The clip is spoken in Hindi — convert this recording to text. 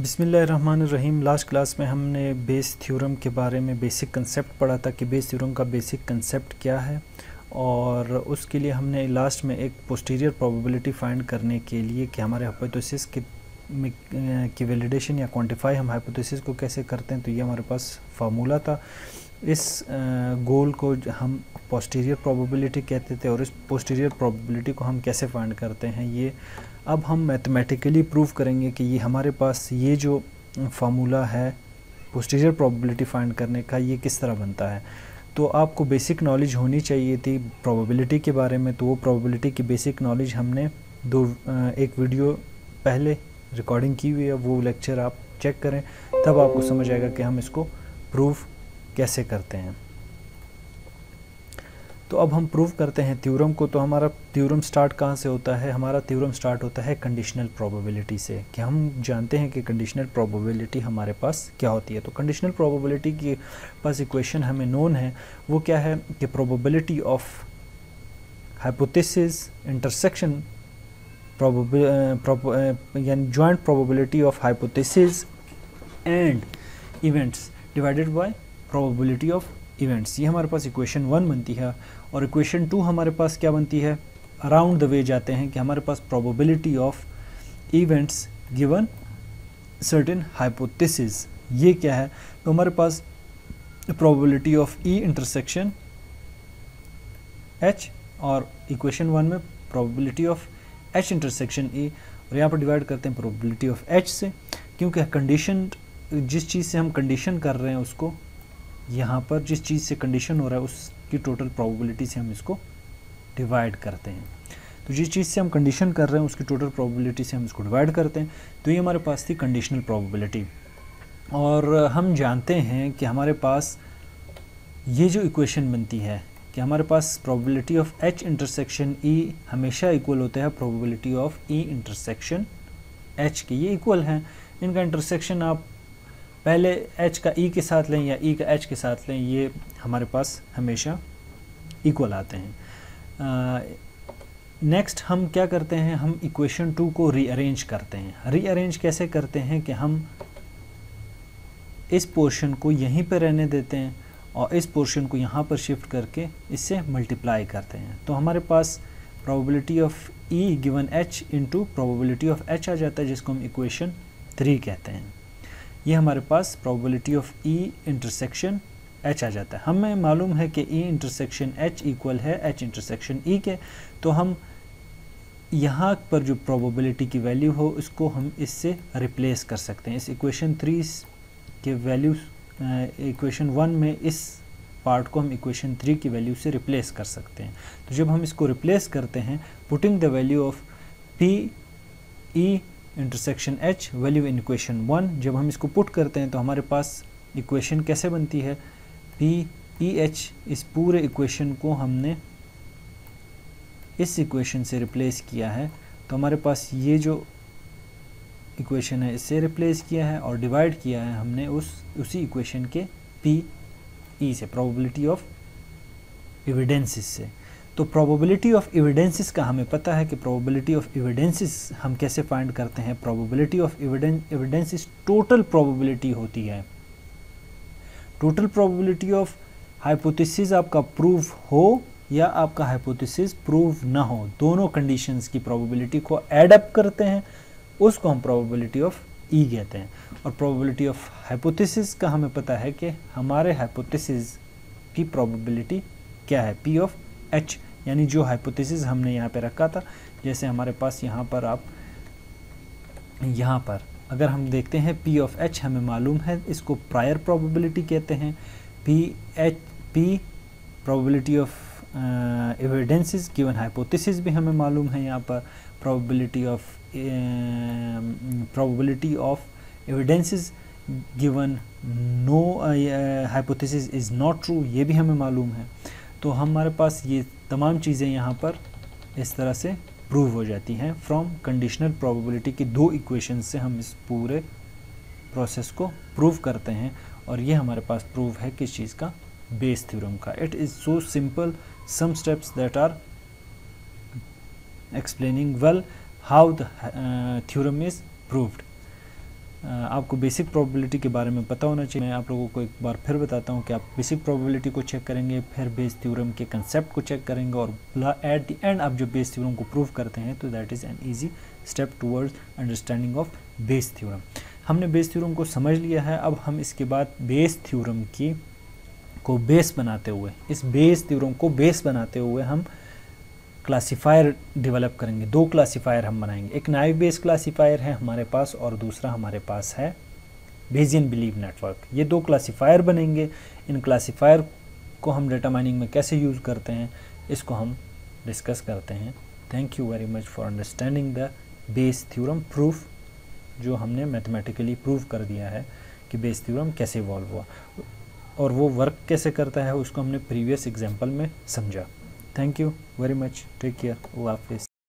बिस्मिल्लाहिर्रहमानिर्रहीम। लास्ट क्लास में हमने बेस थ्योरम के बारे में बेसिक कंसेप्ट पढ़ा था कि बेस थ्योरम का बेसिक कंसेप्ट क्या है, और उसके लिए हमने लास्ट में एक पोस्टीरियर प्रोबेबिलिटी फाइंड करने के लिए कि हमारे हाइपोथेसिस की वैलिडेशन या क्वांटिफाई हम हाइपोथेसिस को कैसे करते हैं, तो ये हमारे पास फार्मूला था। इस गोल को हम पोस्टीरियर प्रोबेबिलिटी कहते थे, और इस पोस्टीरियर प्रोबेबिलिटी को हम कैसे फाइंड करते हैं ये अब हम मैथमेटिकली प्रूव करेंगे कि ये हमारे पास ये जो फार्मूला है पोस्टीरियर प्रोबेबिलिटी फाइंड करने का, ये किस तरह बनता है। तो आपको बेसिक नॉलेज होनी चाहिए थी प्रोबेबिलिटी के बारे में, तो वो प्रोबेबिलिटी की बेसिक नॉलेज हमने एक वीडियो पहले रिकॉर्डिंग की हुई है, वो लेक्चर आप चेक करें, तब आपको समझ आएगा कि हम इसको प्रूव कैसे करते हैं। तो अब हम प्रूव करते हैं थ्योरम को। तो हमारा थ्योरम स्टार्ट कहाँ से होता है? हमारा थ्योरम स्टार्ट होता है कंडीशनल प्रोबेबिलिटी से, कि हम जानते हैं कि कंडीशनल प्रोबेबिलिटी हमारे पास क्या होती है। तो कंडीशनल प्रोबेबिलिटी के पास इक्वेशन हमें नोन है, वो क्या है कि प्रोबेबिलिटी ऑफ हाइपोथेसिस इंटरसेक्शन यानी joint probability of hypothesis and events divided by probability of events. ये हमारे पास इक्वेशन 1 बनती है। और इक्वेशन 2 हमारे पास क्या बनती है? अराउंड द वे जाते हैं कि हमारे पास probability of events given certain hypothesis, ये क्या है? तो हमारे पास probability of E intersection H, और इक्वेशन 1 में probability of H intersection E, और यहाँ पर डिवाइड करते हैं प्रोबेबिलिटी ऑफ एच से, क्योंकि कंडीशन जिस चीज़ से हम कंडीशन कर रहे हैं उसको, यहाँ पर जिस चीज़ से कंडीशन हो रहा है उसकी टोटल प्रोबेबिलिटी से हम इसको डिवाइड करते हैं। तो जिस चीज़ से हम कंडीशन कर रहे हैं उसकी टोटल प्रोबेबिलिटी से हम इसको डिवाइड करते हैं। तो ये हमारे पास थी कंडीशनल प्रोबेबिलिटी। और हम जानते हैं कि हमारे पास ये जो इक्वेशन बनती है कि हमारे पास probability of H intersection E हमेशा इक्वल होता है probability of E intersection H के। ये इक्वल हैं, इनका इंटरसेक्शन आप पहले h का e के साथ लें या e का h के साथ लें, ये हमारे पास हमेशा इक्वल आते हैं। नेक्स्ट हम क्या करते हैं? हम इक्वेशन 2 को रीअरेंज करते हैं। रीअरेंज कैसे करते हैं कि हम इस पोर्शन को यहीं पर रहने देते हैं और इस पोर्शन को यहाँ पर शिफ्ट करके इससे मल्टीप्लाई करते हैं। तो हमारे पास probability of e given h into probability of h आ जाता है, जिसको हम इक्वेशन 3 कहते हैं। ये हमारे पास probability of E intersection H आ जाता है। हमें मालूम है कि E इंटरसेक्शन H इक्वल है H इंटरसेक्शन E के, तो हम यहाँ पर जो प्रोबेबिलिटी की वैल्यू हो उसको हम इससे रिप्लेस कर सकते हैं। इस इक्वेशन 3 के वैल्यू इक्वेशन 1 में इस पार्ट को हम इक्वेशन 3 की वैल्यू से रिप्लेस कर सकते हैं। तो जब हम इसको रिप्लेस करते हैं, putting the value of P E intersection H value in equation 1, जब हम इसको पुट करते हैं तो हमारे पास इक्वेशन कैसे बनती है? P E H, इस पूरे इक्वेशन को हमने इस इक्वेशन से रिप्लेस किया है, तो हमारे पास ये जो इक्वेशन है इससे रिप्लेस किया है और डिवाइड किया है हमने उसी इक्वेशन के P E से, प्रोबेबिलिटी ऑफ एविडेंसेस से। तो प्रोबेबिलिटी ऑफ एविडेंसेस का हमें पता है कि प्रोबेबिलिटी ऑफ एविडेंसेस हम कैसे फाइंड करते हैं? Probability of evidences total probability होती है। टोटल प्रोबेबिलिटी ऑफ हाइपोथेसिस आपका प्रूव हो या आपका हाइपोथेसिस प्रूव ना हो, दोनों कंडीशंस की प्रोबेबिलिटी को ऐड अप करते हैं, उसको हम प्रोबेबिलिटी ऑफ ई कहते हैं। और प्रोबेबिलिटी ऑफ हाइपोथेसिस का हमें पता है कि हमारे हाइपोथेसिस की प्रोबेबिलिटी क्या है? पी ऑफ एच, यानी जो हाइपोथेसिस हमने यहाँ पे रखा था। जैसे हमारे पास यहाँ पर अगर हम देखते हैं P ऑफ H हमें मालूम है, इसको प्रायर प्रोबेबिलिटी कहते हैं। P probability of evidences given hypothesis भी हमें मालूम है। यहाँ पर probability of evidences given no hypothesis is not true, ये भी हमें मालूम है। तो हमारे पास ये तमाम चीज़ें यहाँ पर इस तरह से प्रूव हो जाती हैं फ्रॉम कंडीशनल प्रोबेबिलिटी की दो इक्वेशन से हम इस पूरे प्रोसेस को प्रूव करते हैं। और ये हमारे पास प्रूव है किस चीज़ का? बेस थ्योरम का। It is so simple, some steps that are explaining well how the theorem is proved. आपको बेसिक प्रोबेबिलिटी के बारे में पता होना चाहिए। मैं आप लोगों को एक बार फिर बताता हूँ कि आप बेसिक प्रोबेबिलिटी को चेक करेंगे, फिर बेस थ्योरम के कंसेप्ट को चेक करेंगे और एट द एंड आप जब बेस थ्योरम को प्रूव करते हैं तो that is an easy step towards understanding of Bayes theorem. हमने बेस थ्योरम को समझ लिया है। अब हम इसके बाद बेस थ्योरम की को बेस बनाते हुए, इस बेस थ्योरम को बेस बनाते हुए हम क्लासीफायर डेवलप करेंगे। दो क्लासीफायर हम बनाएंगे, एक नाइव बेस क्लासीफायर है हमारे पास और दूसरा हमारे पास है बेसियन बिलीव नेटवर्क। ये दो क्लासीफायर बनेंगे। इन क्लासीफायर को हम डेटा माइनिंग में कैसे यूज़ करते हैं इसको हम डिस्कस करते हैं। Thank you very much for understanding the Bayes theorem proof, जो हमने मैथमेटिकली प्रूव कर दिया है कि बेस थ्योरम कैसे इवॉल्व हुआ और वो वर्क कैसे करता है उसको हमने प्रीवियस एग्जाम्पल में समझा। Thank you very much, take care, अल्लाह हाफिज़।